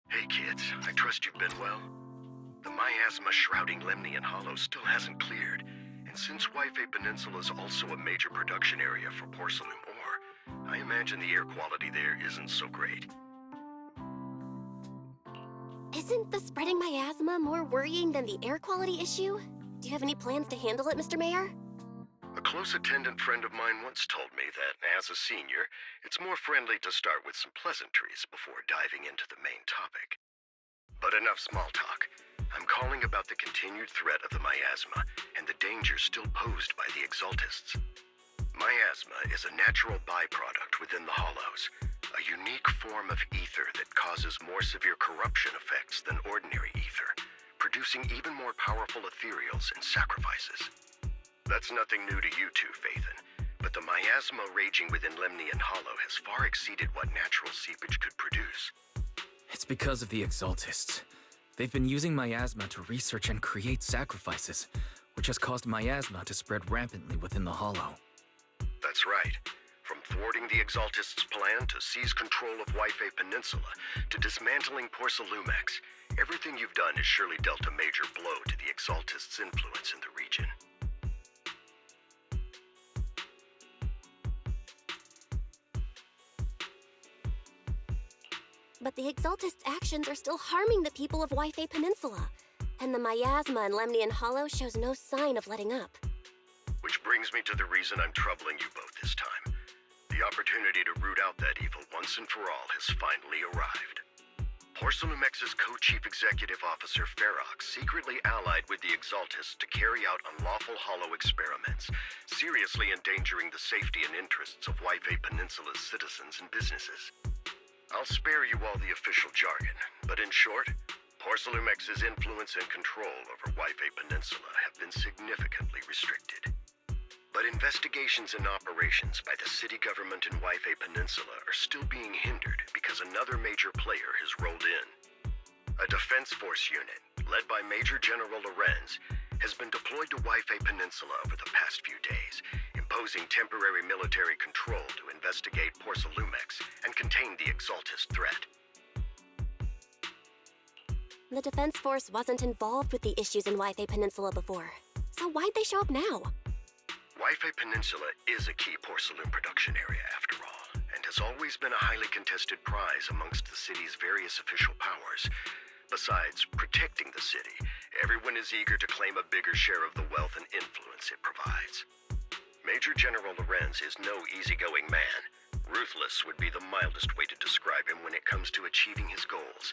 Hey kids, I trust you've been well. The miasma shrouding Lemnian Hollow still hasn't cleared, and since Wi-Fi Peninsula is also a major production area for porcelain ore, I imagine the air quality there isn't so great. Isn't the spreading miasma more worrying than the air quality issue? Do you have any plans to handle it, Mr. Mayor? A close attendant friend of mine once told me that, as a senior, it's more friendly to start with some pleasantries before diving into the main topic. But enough small talk. I'm calling about the continued threat of the miasma and the danger still posed by the Exaltists. Miasma is a natural byproduct within the Hollows, a unique form of ether that causes more severe corruption effects than ordinary ether, producing even more powerful ethereals and sacrifices. That's nothing new to you two, Phaethon, but the miasma raging within Lemnian Hollow has far exceeded what natural seepage could produce. It's because of the Exaltists. They've been using miasma to research and create sacrifices, which has caused miasma to spread rampantly within the Hollow. That's right. From thwarting the Exaltists' plan to seize control of Wi-Fi Peninsula to dismantling Porcelumex, everything you've done has surely dealt a major blow to the Exaltists' influence in the region. But the Exaltists' actions are still harming the people of Wi-Fi Peninsula, and the miasma in Lemnian Hollow shows no sign of letting up. Which brings me to the reason I'm troubling you both this time. The opportunity to root out that evil once and for all has finally arrived. Porcelumex's co-chief executive officer Ferox secretly allied with the Exaltists to carry out unlawful hollow experiments, seriously endangering the safety and interests of Wi-Fi Peninsula's citizens and businesses. I'll spare you all the official jargon, but in short, Porcelumex's influence and control over Wi-Fi Peninsula have been significantly restricted. But investigations and operations by the city government in Wi-Fi Peninsula are still being hindered because another major player has rolled in. A defense force unit, led by Major General Lorenz, has been deployed to Wi-Fi Peninsula over the past few days, imposing temporary military control to investigate Porcelumex and contain the Exaltist threat. The Defense Force wasn't involved with the issues in Wi-Fi Peninsula before, so why'd they show up now? Wi-Fi Peninsula is a key porcelain production area, after all, and has always been a highly contested prize amongst the city's various official powers. Besides protecting the city, everyone is eager to claim a bigger share of the wealth and influence it provides. Major General Lorenz is no easygoing man. Ruthless would be the mildest way to describe him when it comes to achieving his goals.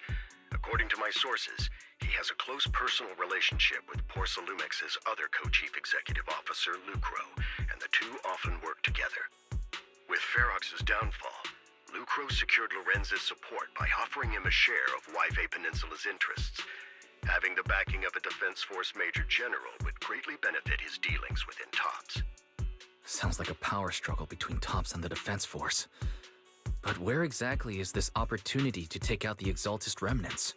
According to my sources, he has a close personal relationship with Porcelumex's other co-chief executive officer, Lucro, and the two often work together. With Ferox's downfall, Lucro secured Lorenz's support by offering him a share of Wi-Fi Peninsula's interests. Having the backing of a Defense Force Major General would greatly benefit his dealings within TOPS. Sounds like a power struggle between TOPS and the Defense Force. But where exactly is this opportunity to take out the Exaltist remnants?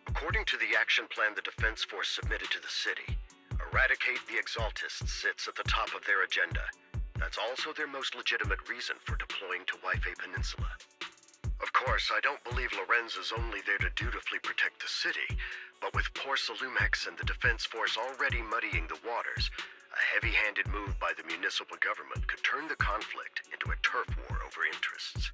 According to the action plan the Defense Force submitted to the city, eradicate the Exaltists sits at the top of their agenda. That's also their most legitimate reason for deploying to Wi-Fi Peninsula. Of course, I don't believe Lorenz is only there to dutifully protect the city, but with Porcelumex and the Defense Force already muddying the waters, a heavy-handed move by the municipal government could turn the conflict into a turf war over interests.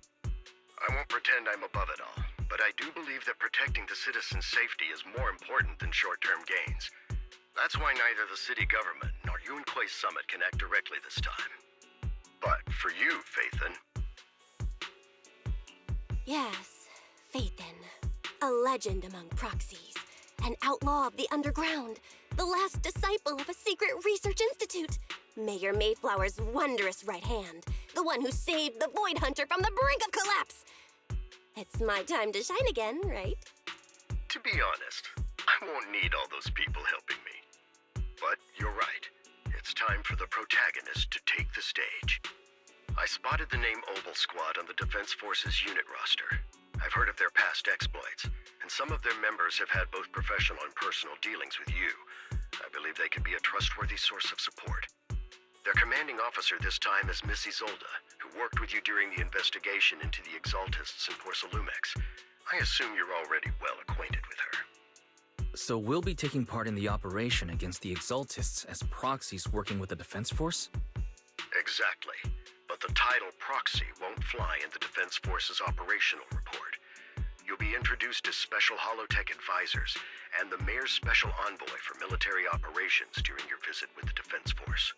I won't pretend I'm above it all, but I do believe that protecting the citizens' safety is more important than short-term gains. That's why neither the city government nor Yunque's summit can act directly this time. But for you, Phaethon... Yes, Phaethon. A legend among proxies. An outlaw of the underground. The last disciple of a secret research institute. Mayor Mayflower's wondrous right hand. The one who saved the Void Hunter from the brink of collapse. It's my time to shine again, right? To be honest, I won't need all those people helping me. But you're right. It's time for the protagonist to take the stage. I spotted the name Obel Squad on the Defense Force's unit roster. I've heard of their past exploits, and some of their members have had both professional and personal dealings with you. I believe they could be a trustworthy source of support. Their commanding officer this time is Miss Isolde, who worked with you during the investigation into the Exaltists in Porcelumex. I assume you're already well acquainted with her. So we'll be taking part in the operation against the Exaltists as proxies working with the Defense Force? Exactly. But the title proxy won't fly in the Defense Force's operational report. You'll be introduced as Special Holotech Advisors and the Mayor's Special Envoy for Military Operations during your visit with the Defense Force.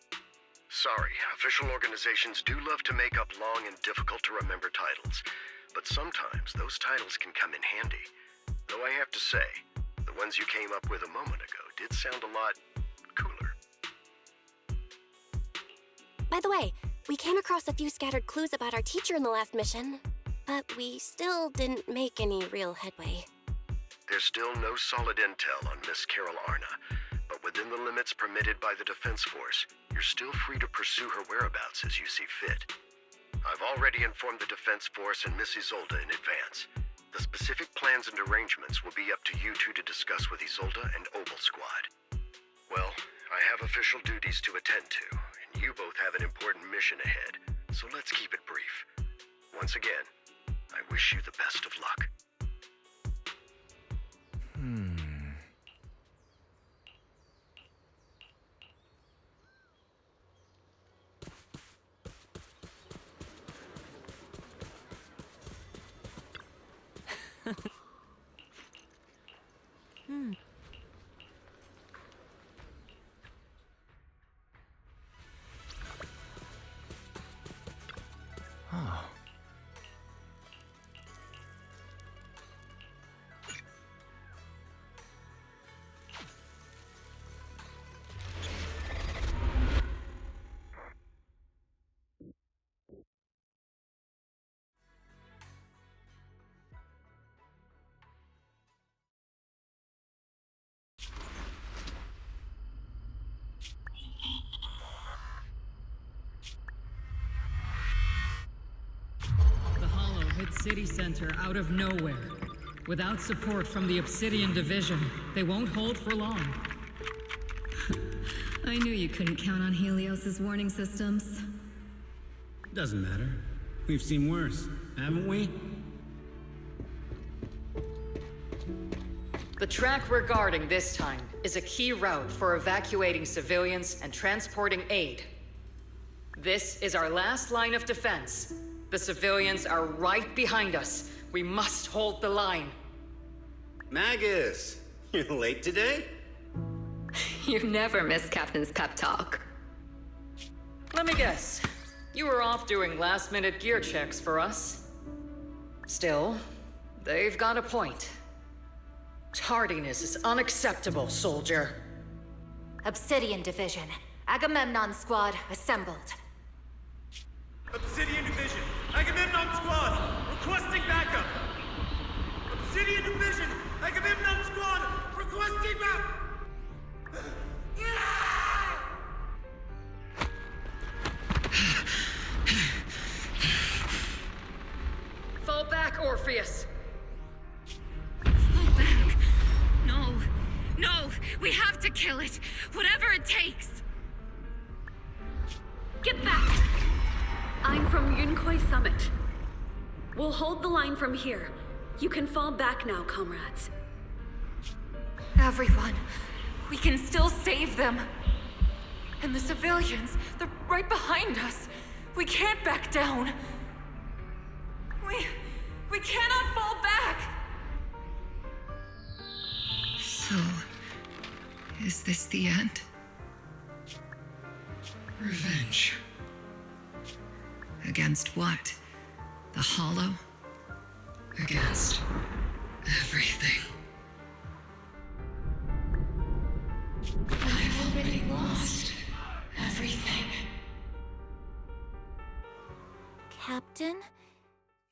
Sorry, official organizations do love to make up long and difficult-to-remember titles, but sometimes those titles can come in handy. Though I have to say, the ones you came up with a moment ago did sound a lot cooler. By the way, we came across a few scattered clues about our teacher in the last mission, but we still didn't make any real headway. There's still no solid intel on Miss Carol Arna, but within the limits permitted by the Defense Force, you're still free to pursue her whereabouts as you see fit. I've already informed the Defense Force and Miss Isolde in advance. The specific plans and arrangements will be up to you two to discuss with Isolde and Obel Squad. Well, I have official duties to attend to, and you both have an important mission ahead, so let's keep it brief. Once again, I wish you the best of luck. Oh. The Hollow hit City Center out of nowhere. Without support from the Obsidian Division, they won't hold for long. I knew you couldn't count on Helios's warning systems. Doesn't matter. We've seen worse, haven't we? The track we're guarding this time is a key route for evacuating civilians and transporting aid. This is our last line of defense. The civilians are right behind us. We must hold the line. Magus, you're late today? You never miss Captain's pep talk. Let me guess. You were off doing last-minute gear checks for us. Still, they've got a point. Tardiness is unacceptable, soldier. Obsidian Division. Agamemnon Squad assembled. Obsidian Division, Agamemnon Squad, requesting backup! Obsidian Division, Agamemnon Squad, requesting backup! Fall back, Orpheus! Fall back. No. No. We have to kill it. Whatever it takes. Get back! I'm from Yunkoi Summit. We'll hold the line from here. You can fall back now, comrades. Everyone. We can still save them. And the civilians, they're right behind us. We can't back down. We cannot fall back! So, is this the end? Revenge. Against what? The Hollow? Against everything. I've already lost everything. Captain?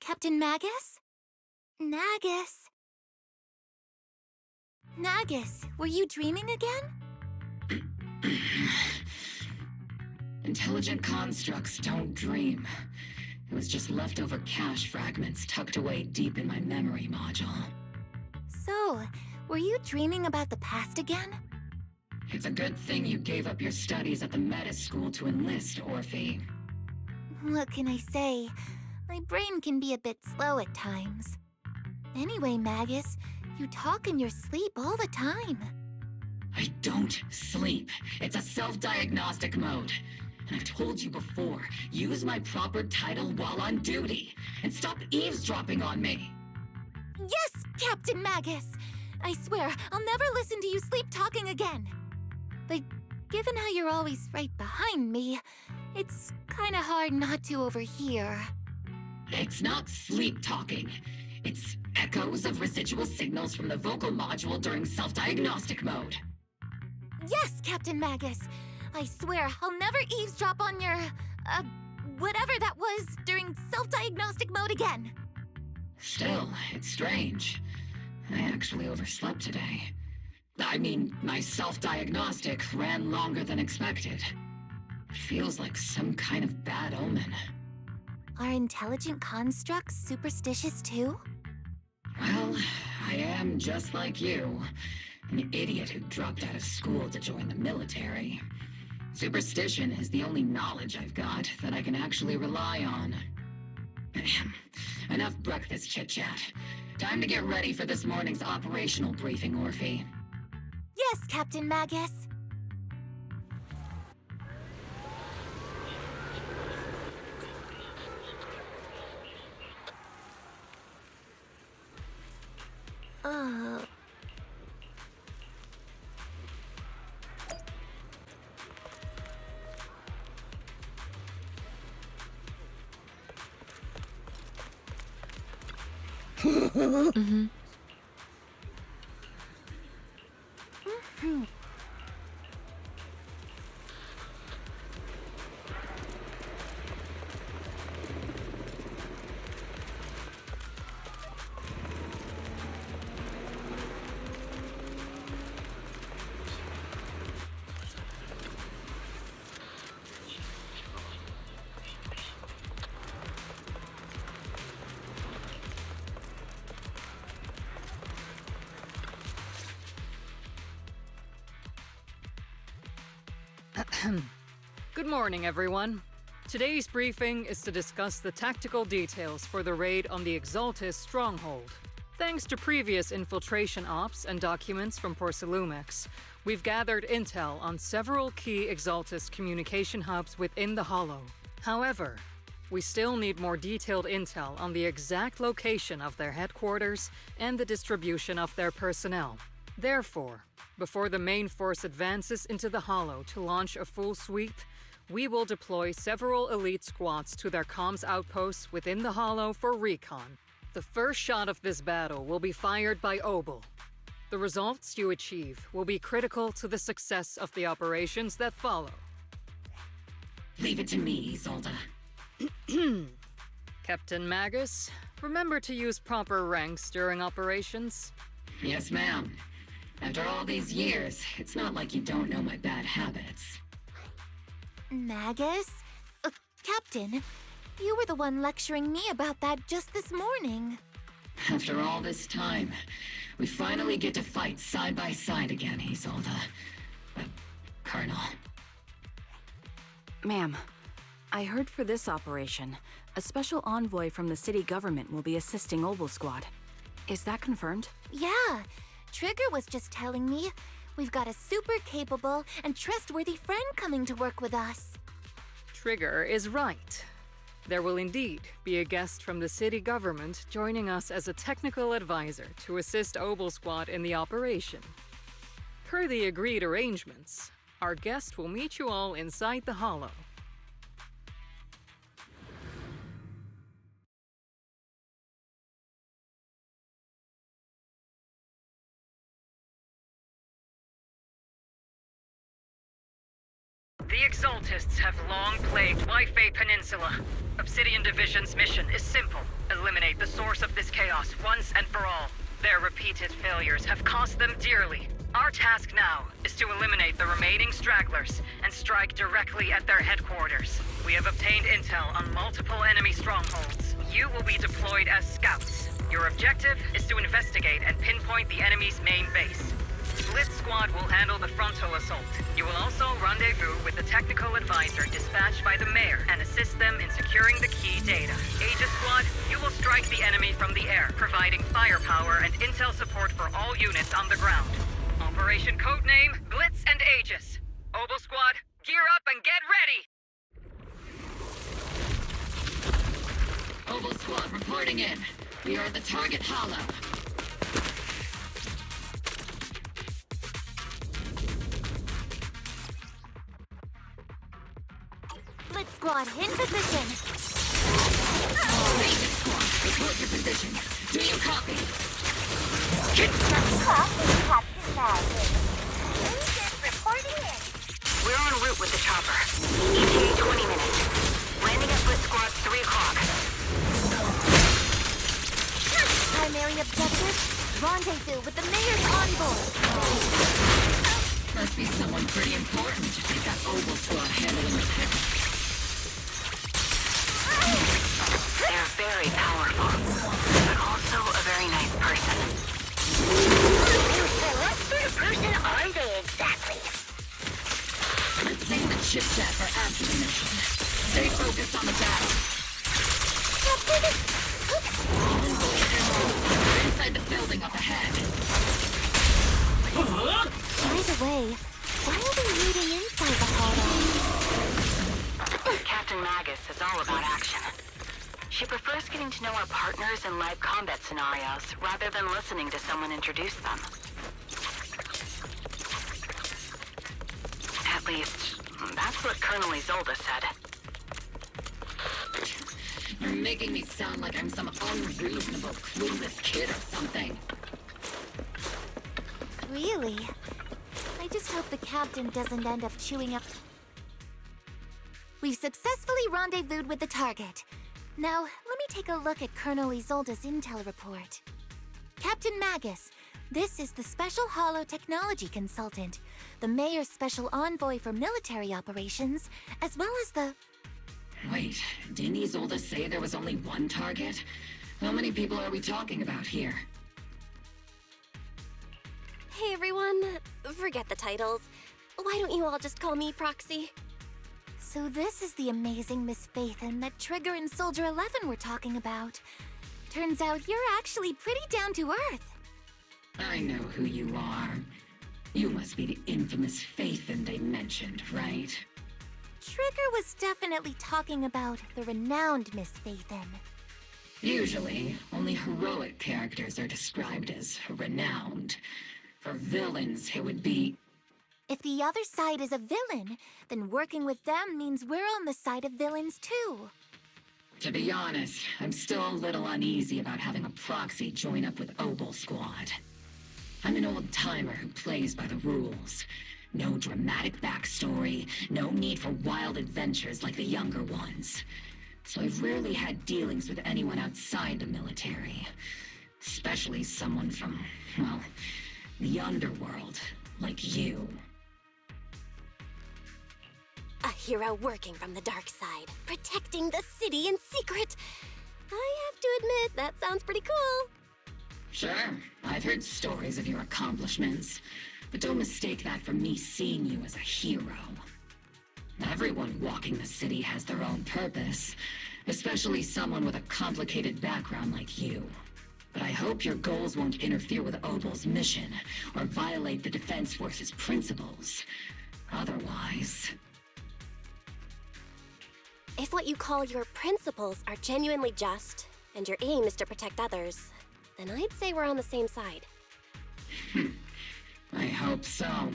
Captain Magus? Nagus? Nagus, were you dreaming again? Intelligent constructs don't dream. It was just leftover cache fragments tucked away deep in my memory module. So, were you dreaming about the past again? It's a good thing you gave up your studies at the Meta School to enlist, Orphe. What can I say? My brain can be a bit slow at times. Anyway, Magus, you talk in your sleep all the time. I don't sleep. It's a self-diagnostic mode. And I've told you before, use my proper title while on duty, and stop eavesdropping on me. Yes, Captain Magus! I swear, I'll never listen to you sleep-talking again. But given how you're always right behind me, it's kinda hard not to overhear. It's not sleep-talking. It's echoes of residual signals from the vocal module during self-diagnostic mode. Yes, Captain Magus! I swear, I'll never eavesdrop on your, whatever that was during self-diagnostic mode again. Still, it's strange. I actually overslept today. I mean, my self-diagnostic ran longer than expected. It feels like some kind of bad omen. Are intelligent constructs superstitious too? Well, I am just like you. An idiot who dropped out of school to join the military. Superstition is the only knowledge I've got that I can actually rely on. Enough breakfast chit-chat. Time to get ready for this morning's operational briefing, Orphe. Yes, Captain Magus. Good morning, everyone. Today's briefing is to discuss the tactical details for the raid on the Exaltis stronghold. Thanks to previous infiltration ops and documents from Porcelumex, we've gathered intel on several key Exaltis communication hubs within the Hollow. However, we still need more detailed intel on the exact location of their headquarters and the distribution of their personnel. Therefore, before the main force advances into the Hollow to launch a full sweep, we will deploy several elite squads to their comms outposts within the Hollow for recon. The first shot of this battle will be fired by Obel. The results you achieve will be critical to the success of the operations that follow. Leave it to me, Isolde. Captain Magus, remember to use proper ranks during operations? Yes, ma'am. After all these years, it's not like you don't know my bad habits. Magus? Captain, you were the one lecturing me about that just this morning. After all this time, we finally get to fight side by side again, Isolde. Colonel. Ma'am, I heard for this operation, a special envoy from the city government will be assisting Obel Squad. Is that confirmed? Yeah. Trigger was just telling me we've got a super capable and trustworthy friend coming to work with us. Trigger is right. There will indeed be a guest from the city government joining us as a technical advisor to assist Obel Squad in the operation. Per the agreed arrangements, our guest will meet you all inside the Hollow. The Exaltists have long plagued Waifei Peninsula. Obsidian Division's mission is simple. Eliminate the source of this chaos once and for all. Their repeated failures have cost them dearly. Our task now is to eliminate the remaining stragglers and strike directly at their headquarters. We have obtained intel on multiple enemy strongholds. You will be deployed as scouts. Your objective is to investigate and pinpoint the enemy's main base. Blitz Squad will handle the frontal assault. You will also rendezvous with the technical advisor dispatched by the mayor and assist them in securing the key data. Aegis Squad, you will strike the enemy from the air, providing firepower and intel support for all units on the ground. Operation codename Blitz and Aegis. Obel Squad, gear up and get ready! Obel Squad reporting in. We are at the target hollow. Blitz Squad, in position! Aegis Squad, report your position. Do you copy? Captain Magus. Agent reporting in. We're en route with the chopper. ETA 20 minutes. Landing at Blitz Squad 3 o'clock. Primary objective, rendezvous with the mayor's envoy. Must be someone pretty important to take that Obel Squad handling the tech. They're very powerful, but also a very nice person. What sort of person are they exactly? Let's save the chit-chat for after the mission. Stay focused on the battle. We're inside the building up ahead. By the way, why are we meeting inside the hollow? Captain Magus is all about action. She prefers getting to know our partners in live combat scenarios, rather than listening to someone introduce them. At least, that's what Colonel Isolde said. You're making me sound like I'm some unreasonable, clueless kid or something. Really? I just hope the captain doesn't end up chewing up... We've successfully rendezvoused with the target. Now, let me take a look at Colonel Isolde's intel report. Captain Magus, this is the Special Hollow Technology Consultant, the Mayor's Special Envoy for Military Operations, as well as the... Wait, didn't Isolde say there was only one target? How many people are we talking about here? Hey everyone, forget the titles. Why don't you all just call me Proxy? So this is the amazing Miss Phaethon that Trigger and Soldier 11 were talking about. Turns out you're actually pretty down to earth. I know who you are. You must be the infamous Phaethon they mentioned, right? Trigger was definitely talking about the renowned Miss Phaethon. Usually, only heroic characters are described as renowned. For villains, it would be... If the other side is a villain, then working with them means we're on the side of villains too. To be honest, I'm still a little uneasy about having a proxy join up with Obel Squad. I'm an old-timer who plays by the rules. No dramatic backstory, no need for wild adventures like the younger ones. So I've rarely had dealings with anyone outside the military. Especially someone from, well, the underworld, like you. A hero working from the dark side, protecting the city in secret. I have to admit, that sounds pretty cool. Sure, I've heard stories of your accomplishments, but don't mistake that for me seeing you as a hero. Everyone walking the city has their own purpose, especially someone with a complicated background like you. But I hope your goals won't interfere with Obel's mission, or violate the Defense Force's principles. Otherwise... If what you call your principles are genuinely just, and your aim is to protect others, then I'd say we're on the same side. I hope so.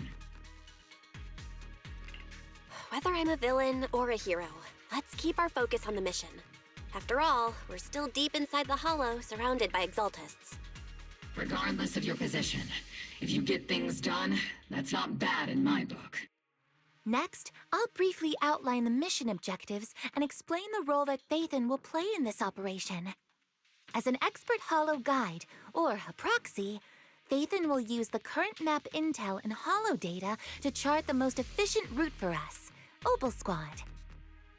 Whether I'm a villain or a hero, let's keep our focus on the mission. After all, we're still deep inside the Hollow, surrounded by Exaltists. Regardless of your position, if you get things done, that's not bad in my book. Next, I'll briefly outline the mission objectives and explain the role that Phaethon will play in this operation. As an expert Hollow guide, or a proxy, Phaethon will use the current map intel and Hollow data to chart the most efficient route for us, Obel Squad.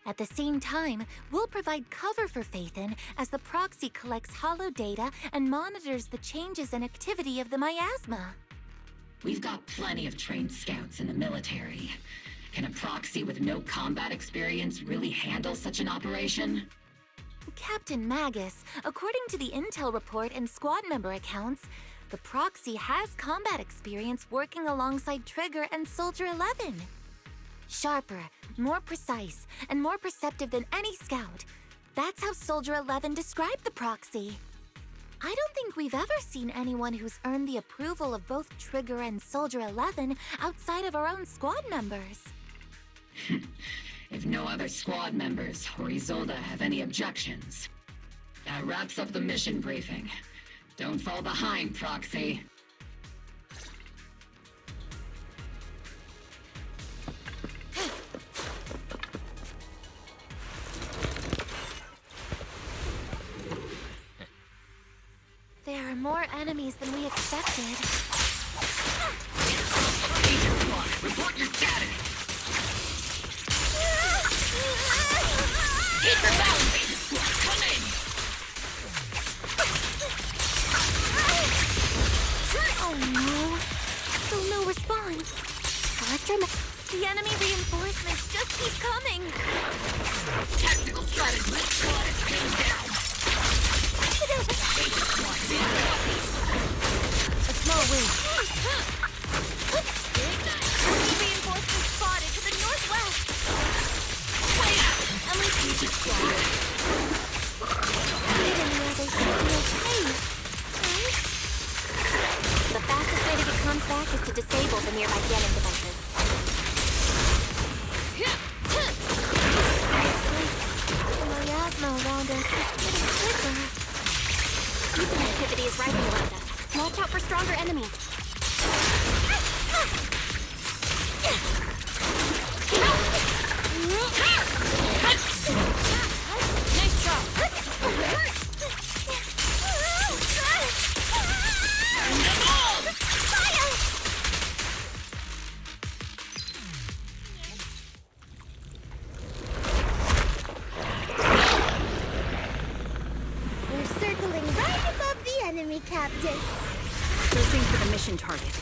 At the same time, we'll provide cover for Phaethon as the proxy collects Hollow data and monitors the changes and activity of the miasma. We've got plenty of trained scouts in the military. Can a proxy with no combat experience really handle such an operation? Captain Magus, according to the intel report and squad member accounts, the proxy has combat experience working alongside Trigger and Soldier 11. Sharper, more precise, and more perceptive than any scout. That's how Soldier 11 described the proxy. I don't think we've ever seen anyone who's earned the approval of both Trigger and Soldier 11 outside of our own squad members. If no other squad members or Isolde have any objections. That wraps up the mission briefing. Don't fall behind, Proxy. There are more enemies than we expected. Agent Squad, report your status! Hit your balance, Agent Squad, come in! Oh no! Still no response. The enemy reinforcements just keep coming! Tactical strategy, squad is pinned down! Agent Squad, be copy! A small win. Enemy reinforcements spotted to the northwest! At least Agent Squad! hidden where they should be okay. Right? The fastest way to get comms back is to disable the nearby jamming devices. The miasma around us is getting thicker. Human activity is rising around us. Watch out for stronger enemies. Nice job. We're circling right above the enemy, Captain. Searching for the mission target.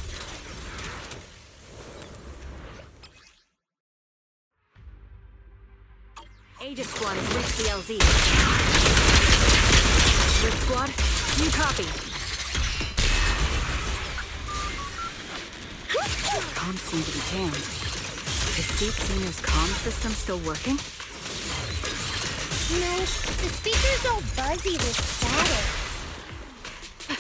Aegis Squad has reached the LZ. Red Squad, you copy. Comms seem to be jammed. Is Seek Senior's comm system still working? No, the speaker's all buzzy with static.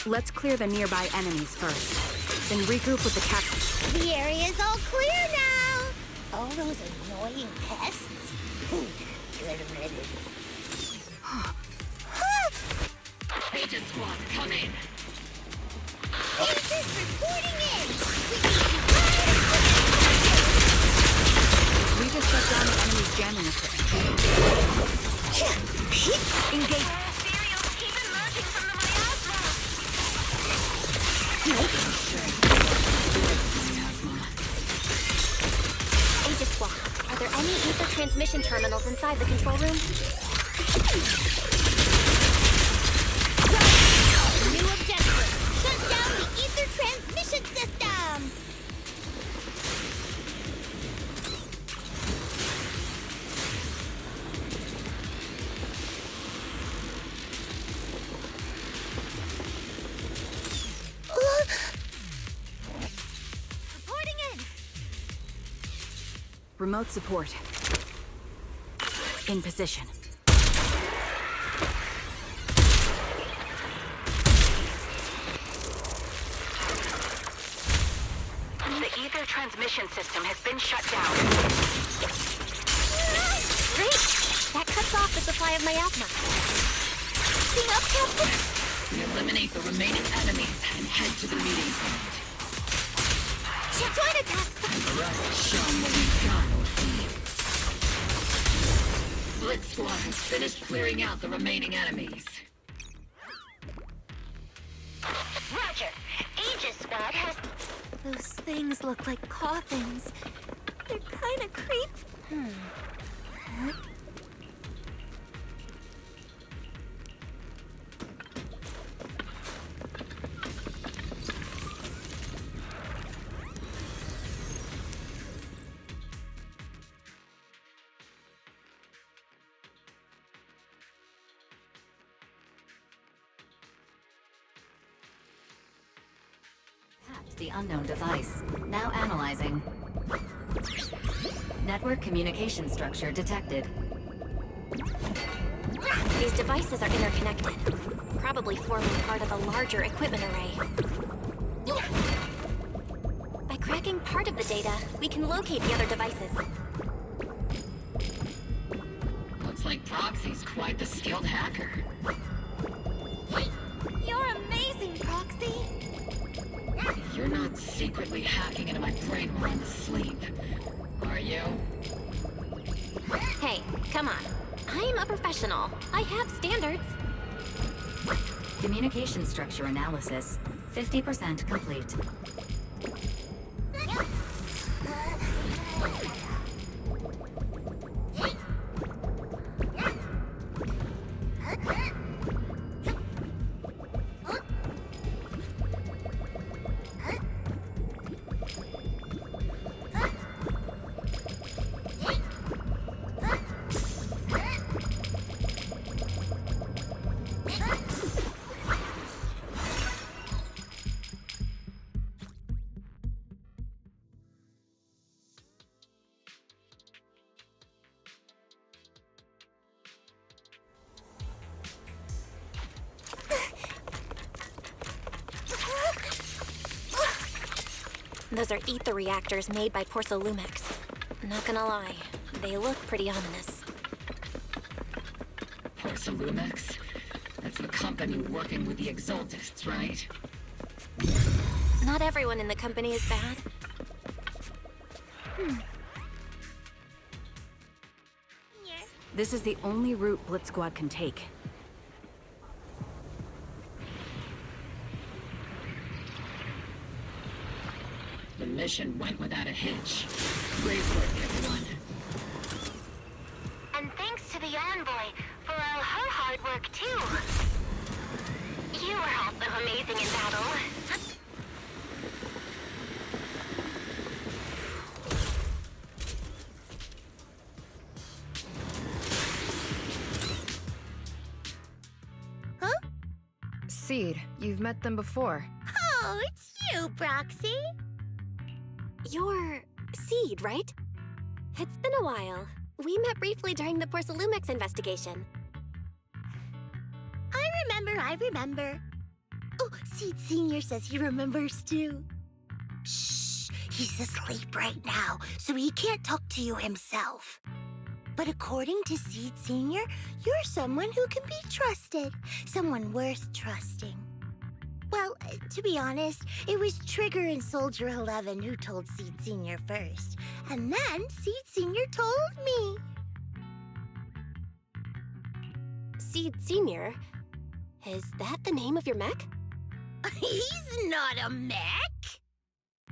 Let's clear the nearby enemies first, then regroup with the captain. The area's all clear now. All those annoying pests. Good riddance. Agent Squad, come in! Agents reporting in! We just shut down the enemy's jamming equipment. Engage. Ethereals keep emerging from the miasma. Aegis Squad, are there any ether transmission terminals inside the control room? New objective! Shut down the ether transmission system! Reporting in! Remote support. In position. The ether transmission system has been shut down. Great! That cuts off the supply of miasma. Team up, Captain! We eliminate the remaining enemies and head to the meeting point. Join attack! And the rest show them what we've got. Blitz Squad has finished clearing out the remaining enemies. Roger! Aegis Squad has... Those things look like coffins. They're kinda creepy. Detect the unknown device. Now analyzing. Network communication structure detected. These devices are interconnected, probably forming part of a larger equipment array. By cracking part of the data, we can locate the other devices. Looks like Proxy's quite the skilled hacker. You're amazing, Proxy! You're not secretly hacking into my brain while I'm asleep, are you? Hey, come on. I'm a professional. I have standards. Communication structure analysis. 50% complete. Those are ether reactors made by Porcelumex. Not gonna lie, they look pretty ominous. Porcelumex? That's the company working with the Exaltists, right? Not everyone in the company is bad. This is the only route Blitz Squad can take. The mission went without a hitch. Great work, everyone. And thanks to the Envoy for all her hard work, too. You were also amazing in battle. Seed, you've met them before. Oh, it's you, Proxy. You're Seed, right? It's been a while. We met briefly during the Porcelumex investigation. I remember. Oh, Seed Senior says he remembers too. Shh, he's asleep right now, so he can't talk to you himself. But according to Seed Senior, you're someone who can be trusted. Someone worth trusting. Well, to be honest, it was Trigger and Soldier 11 who told Seed Senior first. And then Seed Senior told me. Seed Senior? Is that the name of your mech? He's not a mech.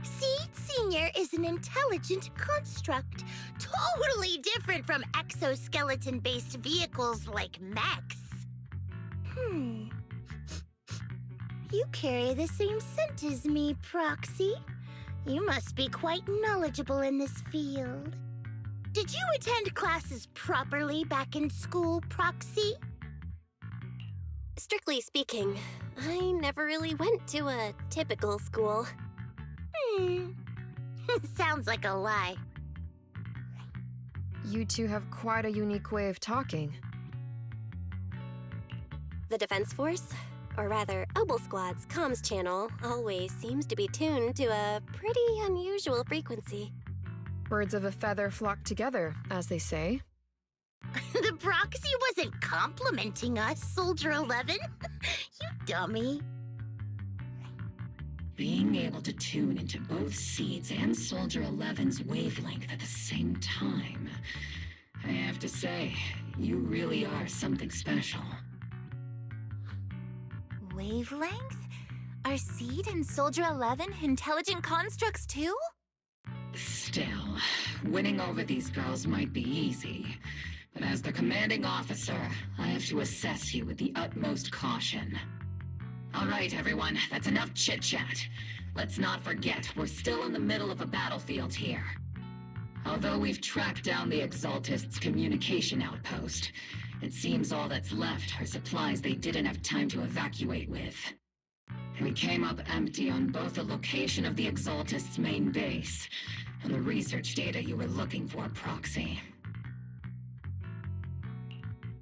Seed Senior is an intelligent construct, totally different from exoskeleton-based vehicles like mechs. You carry the same scent as me, Proxy. You must be quite knowledgeable in this field. Did you attend classes properly back in school, Proxy? Strictly speaking, I never really went to a typical school. Sounds like a lie. You two have quite a unique way of talking. The Defense Force, or rather, Obel Squad's comms channel always seems to be tuned to a pretty unusual frequency. Birds of a feather flock together, as they say. The Proxy wasn't complimenting us, Soldier 11. You dummy. Being able to tune into both Seed's and Soldier 11's wavelength at the same time. I have to say, you really are something special. Wavelength? Are Seed and Soldier 11 intelligent constructs too? Still, winning over these girls might be easy. But as their commanding officer, I have to assess you with the utmost caution. All right, everyone, that's enough chit-chat. Let's not forget, we're still in the middle of a battlefield here. Although we've tracked down the Exaltists' communication outpost, it seems all that's left are supplies they didn't have time to evacuate with. We came up empty on both the location of the Exaltist's main base and the research data you were looking for, Proxy.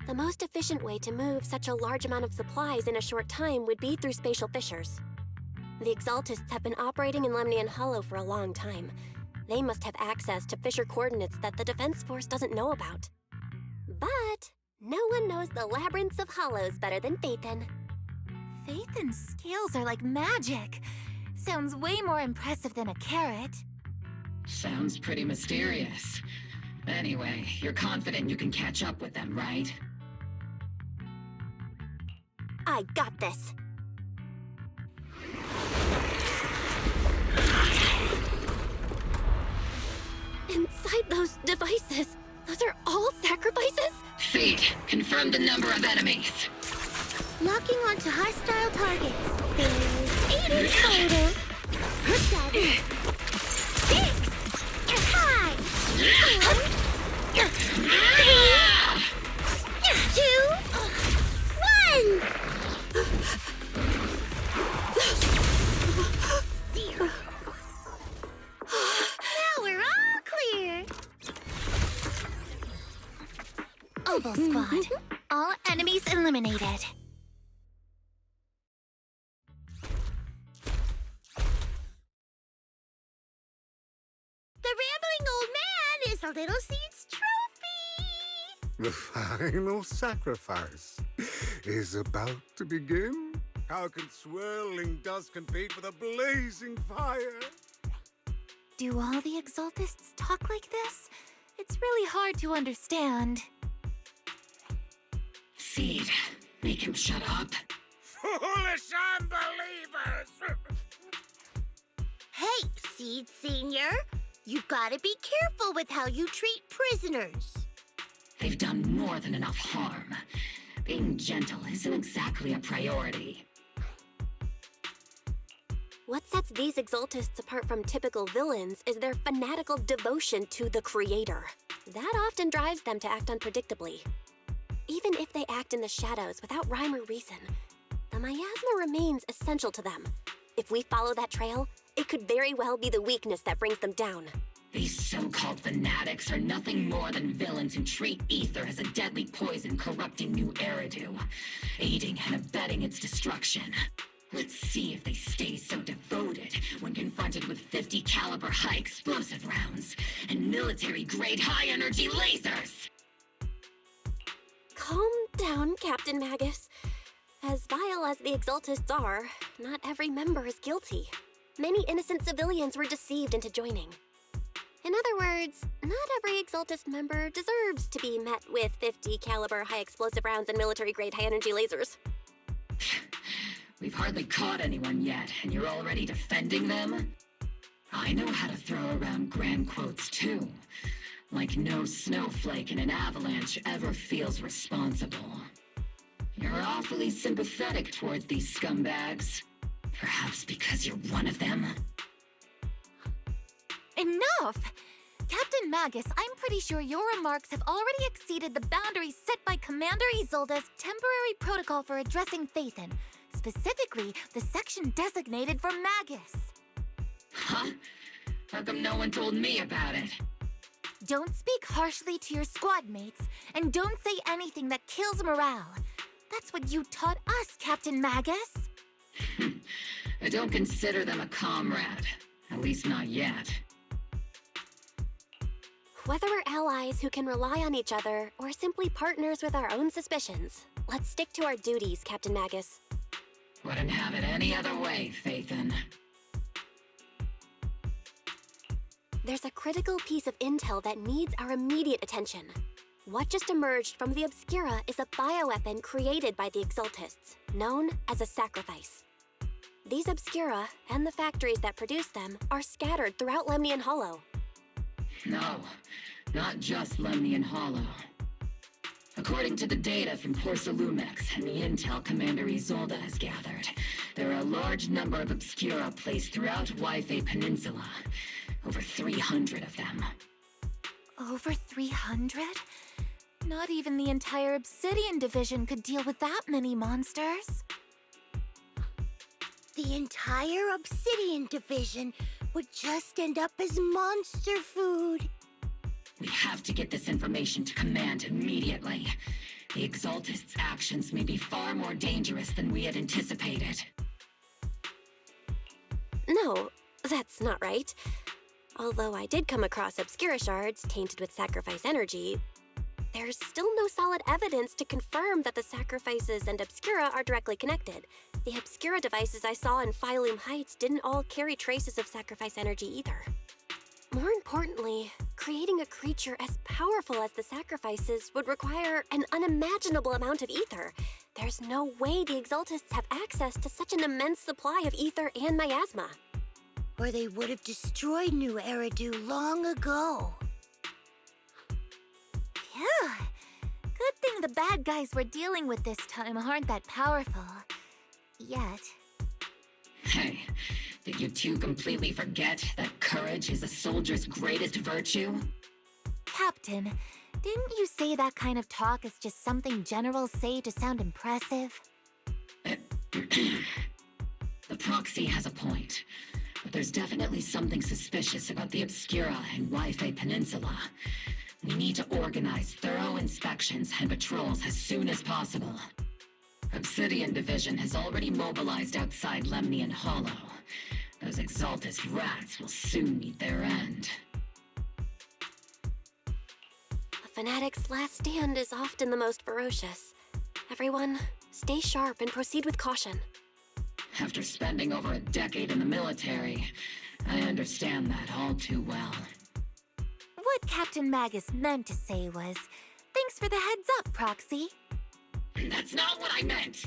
The most efficient way to move such a large amount of supplies in a short time would be through spatial fissures. The Exaltists have been operating in Lemnian Hollow for a long time. They must have access to fissure coordinates that the Defense Force doesn't know about. But no one knows the labyrinths of hollows better than Phaethon. Phaethon's scales are like magic. Sounds way more impressive than a carrot. Sounds pretty mysterious. Anyway, you're confident you can catch up with them, right? I got this. Inside those devices, those are all sacrifices? Seed, confirm the number of enemies. Locking onto hostile targets. There's 8 in total. 7, 6, 5, 4, 3, 2, 1. 0. Now we're all clear. Oval Squad. All enemies eliminated. The rambling old man is a little seed's trophy. The final sacrifice is about to begin. How can swirling dust compete with a blazing fire? Do all the Exaltists talk like this? It's really hard to understand. Seed, make him shut up. Foolish unbelievers! Hey, Seed Senior. You've got to be careful with how you treat prisoners. They've done more than enough harm. Being gentle isn't exactly a priority. What sets these Exaltists apart from typical villains is their fanatical devotion to the Creator. That often drives them to act unpredictably. Even if they act in the shadows without rhyme or reason, the miasma remains essential to them. If we follow that trail, it could very well be the weakness that brings them down. These so-called fanatics are nothing more than villains who treat ether as a deadly poison corrupting new Eridu, aiding and abetting its destruction. Let's see if they stay so devoted when confronted with 50 caliber high explosive rounds and military-grade high-energy lasers! Calm down, Captain Magus. As vile as the Exaltists are, not every member is guilty. Many innocent civilians were deceived into joining. In other words, not every Exaltist member deserves to be met with 50 caliber high explosive rounds and military-grade high-energy lasers. We've hardly caught anyone yet, and you're already defending them? I know how to throw around grand quotes too. Like no snowflake in an avalanche ever feels responsible. You're awfully sympathetic towards these scumbags. Perhaps because you're one of them? Enough! Captain Magus, I'm pretty sure your remarks have already exceeded the boundaries set by Commander Isolde's temporary protocol for addressing Phaethon, specifically the section designated for Magus. Huh? How come no one told me about it? Don't speak harshly to your squad mates, and don't say anything that kills morale. That's what you taught us, Captain Magus. I don't consider them a comrade. At least not yet. Whether we're allies who can rely on each other, or simply partners with our own suspicions, let's stick to our duties, Captain Magus. Wouldn't have it any other way, Phaethon. There's a critical piece of intel that needs our immediate attention. What just emerged from the Obscura is a bioweapon created by the Exaltists, known as a sacrifice. These Obscura, and the factories that produce them, are scattered throughout Lemnian Hollow. No, not just Lemnian Hollow. According to the data from Porsalumex and the intel Commander Isolde has gathered, there are a large number of Obscura placed throughout Yphae Peninsula. Over 300 of them. Over 300? Not even the entire Obsidian Division could deal with that many monsters. the entire Obsidian Division would just end up as monster food. We have to get this information to Command immediately. The Exaltists' actions may be far more dangerous than we had anticipated. No, that's not right. Although I did come across Obscura shards tainted with sacrifice energy, there's still no solid evidence to confirm that the sacrifices and Obscura are directly connected. The Obscura devices I saw in Phylum Heights didn't all carry traces of sacrifice energy either. More importantly, creating a creature as powerful as the sacrifices would require an unimaginable amount of ether. There's no way the Exaltists have access to such an immense supply of ether and miasma. Or they would have destroyed New Eridu long ago. Phew. Good thing the bad guys we're dealing with this time aren't that powerful. Yet. Hey, did you two completely forget that courage is a soldier's greatest virtue? Captain, didn't you say that kind of talk is just something generals say to sound impressive? The proxy has a point, but there's definitely something suspicious about the Obscura and Wi-Fi Peninsula. We need to organize thorough inspections and patrols as soon as possible. Obsidian Division has already mobilized outside Lemnian Hollow. Those Exaltist rats will soon meet their end. A fanatic's last stand is often the most ferocious. Everyone, stay sharp and proceed with caution. After spending over a decade in the military, I understand that all too well. What Captain Magus meant to say was, thanks for the heads up, Proxy. That's not what I meant!